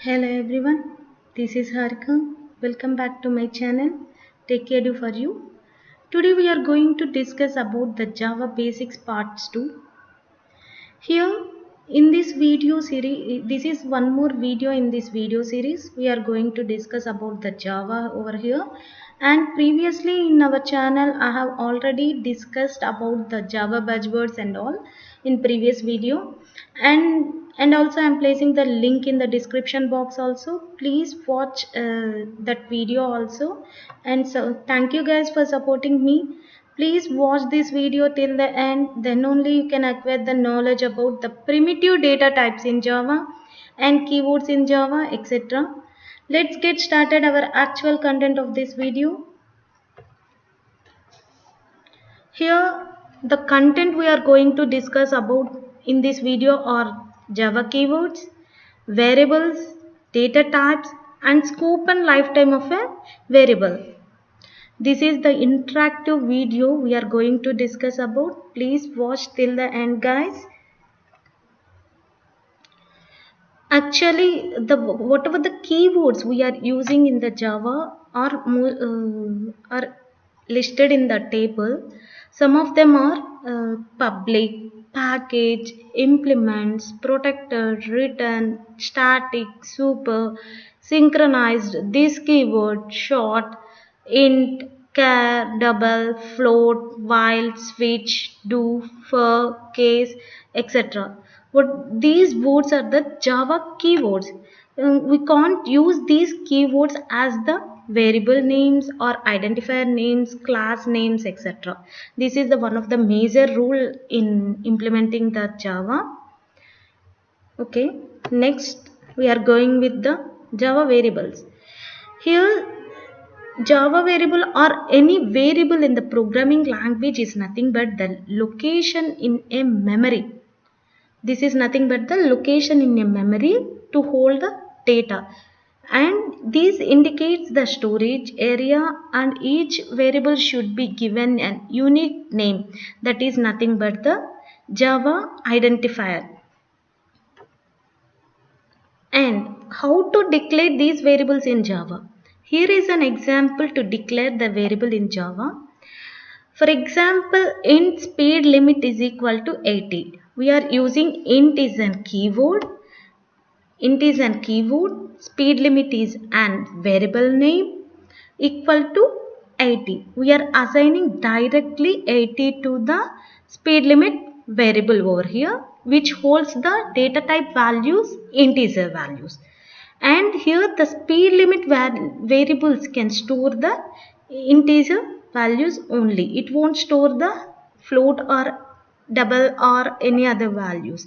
Hello everyone, this is Harika. Welcome back to my channel Tech Edu for you. Today we are going to discuss about the Java Basics Parts 2. Here in this video series, this is one more video in this video series. We are going to discuss about the Java over here. And previously in our channel, I have already discussed about the Java buzzwords and all in previous video. And also I'm placing the link in the description box also. Please watch that video also. And so thank you guys for supporting me. Please watch this video till the end, then only you can acquire the knowledge about the primitive data types in Java and keywords in Java, etc. Let's get started our actual content of this video. Here the content we are going to discuss about in this video are Java keywords, variables, data types and scope and lifetime of a variable. This is the interactive video we are going to discuss about. Please watch till the end, guys. Actually, whatever the keywords we are using in the Java are listed in the table. Some of them are public, package, implements, protected, return, static, super, synchronized, this keyword, short, int, char, double, float, while, switch, do, for, case, etc. What these words are the Java keywords. We can't use these keywords as the variable names or identifier names, class names, etc. This is the one of the major rule in implementing the Java. Okay, next we are going with the Java variables. Here Java variable or any variable in the programming language is nothing but the location in a memory. This is nothing but the location in a memory to hold the data, and this indicates the storage area, and each variable should be given an unique name, that is nothing but the Java identifier. And how to declare these variables in Java? Here is an example to declare the variable in Java. For example, int speed limit is equal to 80. We are using int is a keyword. Int is a keyword. Speed limit is an variable name equal to 80. We are assigning directly 80 to the speed limit variable over here, which holds the data type values, integer values. And here the speed limit variables can store the integer values only. It won't store the float or double or any other values.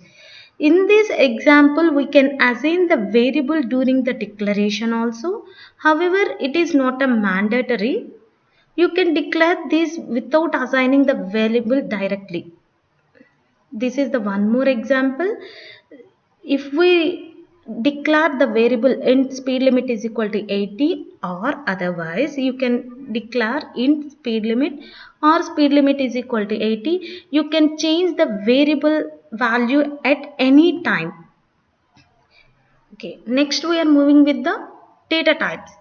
In this example, we can assign the variable during the declaration also. However, it is not a mandatory. You can declare this without assigning the variable directly. This is the one more example. If we declare the variable int speed limit is equal to 80, or otherwise you can declare int speed limit or speed limit is equal to 80, you can change the variable value at any time. Okay, next we are moving with the data types.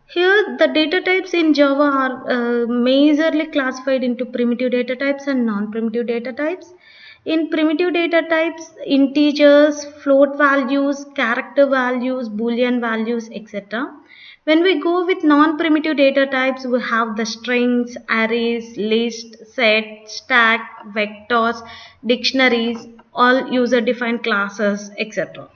Here the data types in Java are majorly classified into primitive data types and non-primitive data types. In primitive data types, integers, float values, character values, boolean values, etc. When we go with non-primitive data types, we have the strings, arrays, list, set, stack, vectors, dictionaries, all user-defined classes, etc.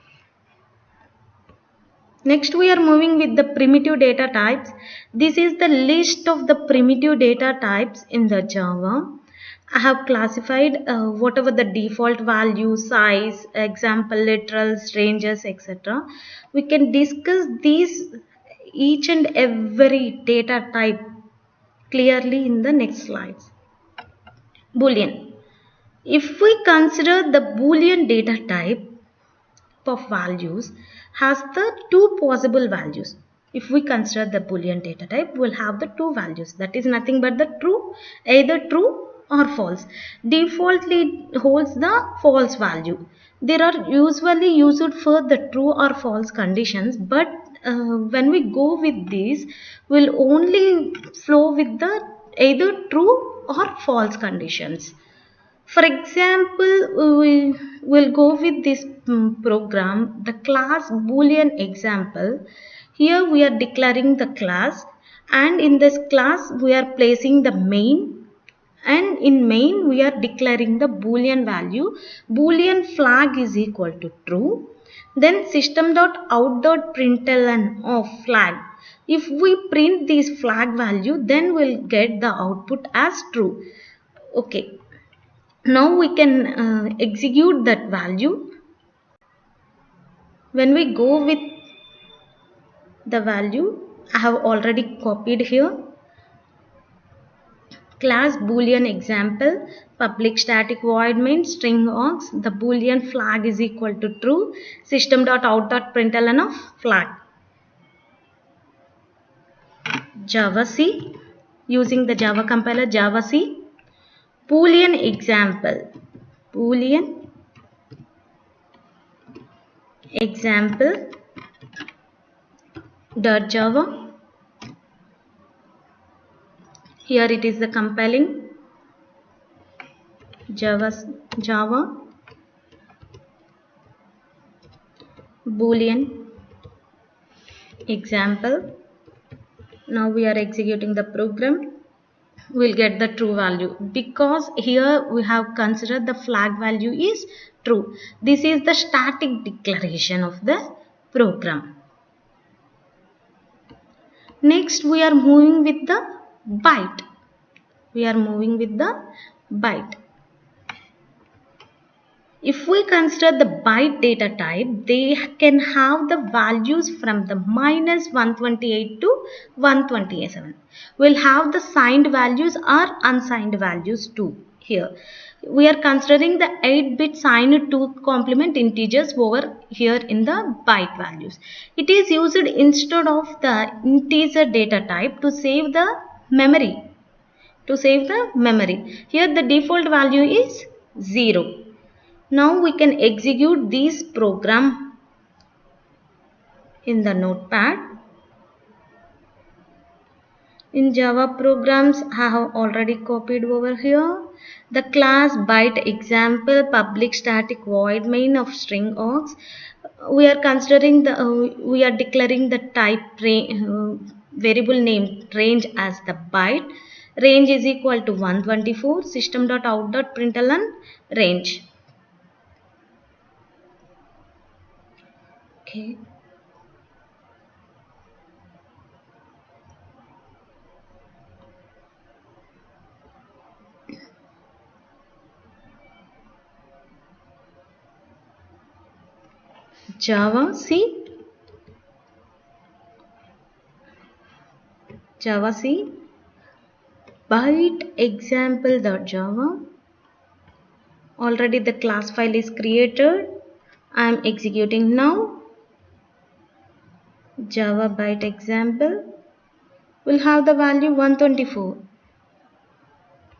Next we are moving with the primitive data types. This is the list of the primitive data types in the Java. I have classified whatever the default value, size, example, literals, ranges, etc. We can discuss these each and every data type clearly in the next slides. Boolean. If we consider the Boolean data type of values has the two possible values. If we consider the Boolean data type, we'll have the two values, that is nothing but the true, either true or false. Defaultly holds the false value. They are usually used for the true or false conditions, but when we go with these, we'll only flow with the either true or false conditions. For example, we will go with this program, the class boolean example. Here we are declaring the class, and in this class we are placing the main, and in main we are declaring the boolean value. Boolean flag is equal to true. Then system.out.println of flag. If we print this flag value, then we'll get the output as true. Okay. Now we can execute that value. When we go with the value, I have already copied here. Class boolean example, public static void main string aux, the boolean flag is equal to true, system.out.println of flag. Java C, using the Java compiler Java C, boolean example, boolean example .java. Here it is the compiling Java boolean example. Now we are executing the program. We'll get the true value because here we have considered the flag value is true. This is the static declaration of the program. Next we are moving with the byte. If we consider the byte data type, they can have the values from the -128 to 127. We'll have the signed values or unsigned values too here. We are considering the 8-bit signed to complement integers over here in the byte values. It is used instead of the integer data type to save the memory. Here the default value is 0. Now we can execute this program in the notepad. In Java programs, I have already copied over here. The class byte example, public static void main of string aux. We are considering we are declaring the type variable name range as the byte. Range is equal to 124. System.out.println range. Okay. Java C byte example.java. Already the class file is created. I am executing now. Java byte example will have the value 124.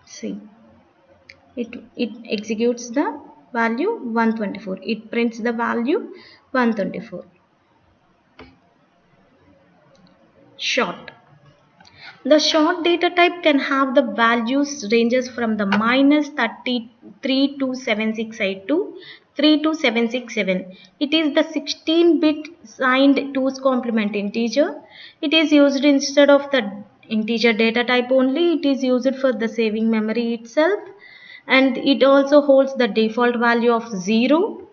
See, it executes the value 124. It prints the value 124. Short. The short data type can have the values ranges from the -33 to 7682, 3 to 767. It is the 16-bit signed 2's complement integer. It is used instead of the integer data type only. It is used for the saving memory itself, and it also holds the default value of 0.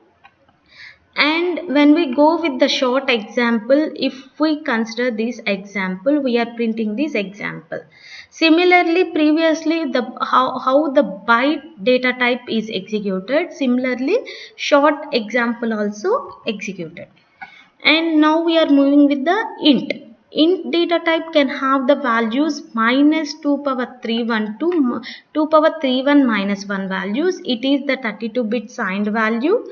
And when we go with the short example, if we consider this example, we are printing this example. Similarly, previously how the byte data type is executed, similarly short example also executed. And now we are moving with the int. Int data type can have the values -2 power 31 to 2 power 31 minus 1 values. It is the 32-bit signed value.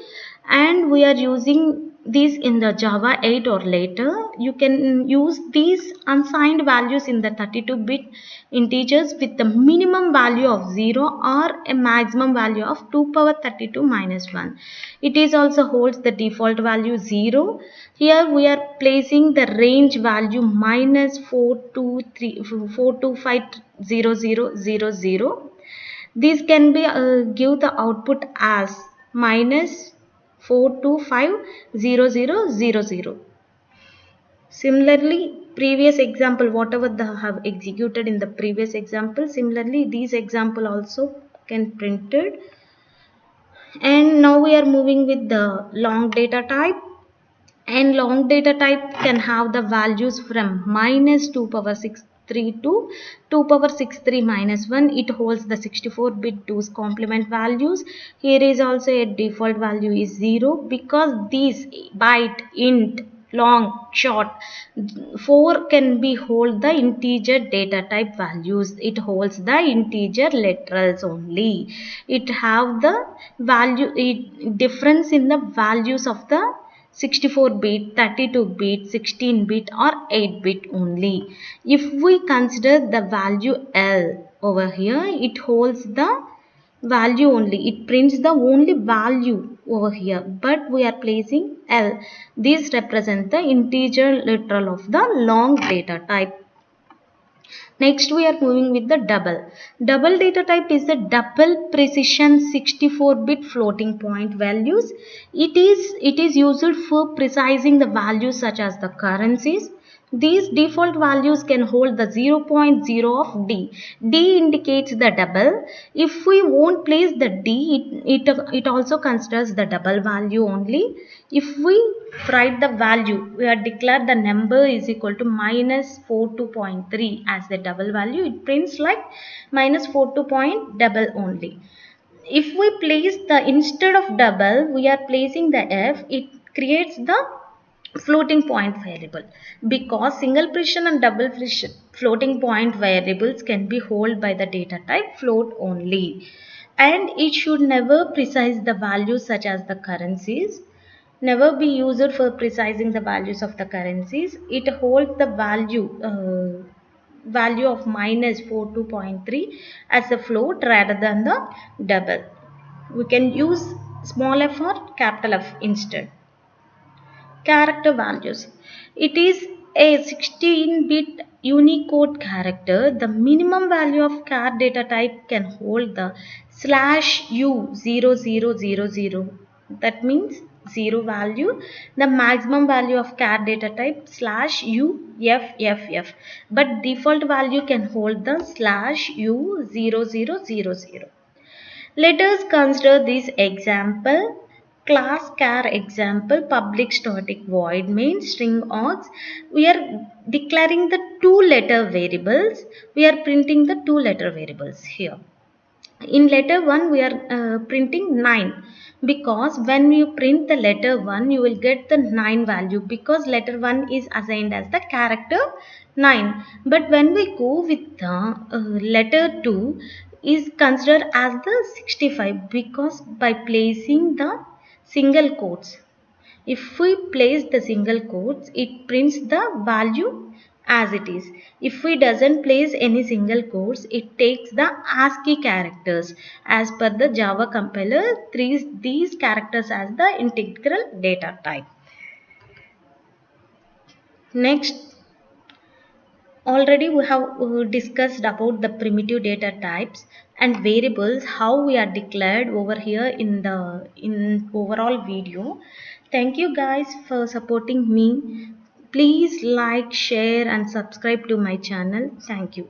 and we are using these in the Java 8 or later. You can use these unsigned values in the 32-bit integers with the minimum value of 0 or a maximum value of 2 power 32 minus 1. It is also holds the default value 0. Here we are placing the range value minus 4250000. This can be give the output as minus 4250000. Similarly, previous example, whatever they have executed in the previous example, similarly these example also can printed. And now we are moving with the long data type. And long data type can have the values from minus 2 power 63 to 2 power 63 minus 1. It holds the 64-bit 2's complement values. Here is also a default value is 0 because these byte, int, long, short, 4 can be hold the integer data type values. It holds the integer literals only. It have the value difference in the values of the 64-bit, 32-bit, 16-bit or 8-bit only. If we consider the value L over here, it holds the value only. It prints the only value over here, but we are placing L. This represents the integer literal of the long data type. Next we are moving with the double. Double data type is the double precision 64-bit floating point values. It is used for precising the values such as the currencies. These default values can hold the 0.0 of D. D indicates the double. If we won't place the D, it also considers the double value only. If we write the value, we are declared the number is equal to minus 42.3 as the double value. It prints like minus 42.double only. If we place the instead of double, we are placing the F, it creates the floating point variable because single precision and double precision floating point variables can be held by the data type float only, and it should never precise the values such as the currencies. Never be used for precising the values of the currencies. It holds the value of minus 42.3 as a float rather than the double. We can use small f or capital F instead. Character values. It is a 16-bit Unicode character. The minimum value of char data type can hold the /u0000. That means 0 value. The maximum value of char data type /uFFF. But default value can hold the /u0000. Let us consider this example. Class char example, public static void main string args. We are declaring the 2-letter variables. We are printing the 2-letter variables here. In letter 1 we are printing 9 because when you print the letter 1 you will get the 9 value because letter 1 is assigned as the character 9. But when we go with the letter 2 is considered as the 65 because by placing the single quotes. If we place the single quotes, it prints the value as it is. If we doesn't place any single quotes, it takes the ASCII characters. As per the Java compiler, these characters as the integral data type. Next, already we have discussed about the primitive data types and variables, how we are declared over here in the overall video. Thank you guys for supporting me. Please like, share and subscribe to my channel. Thank you.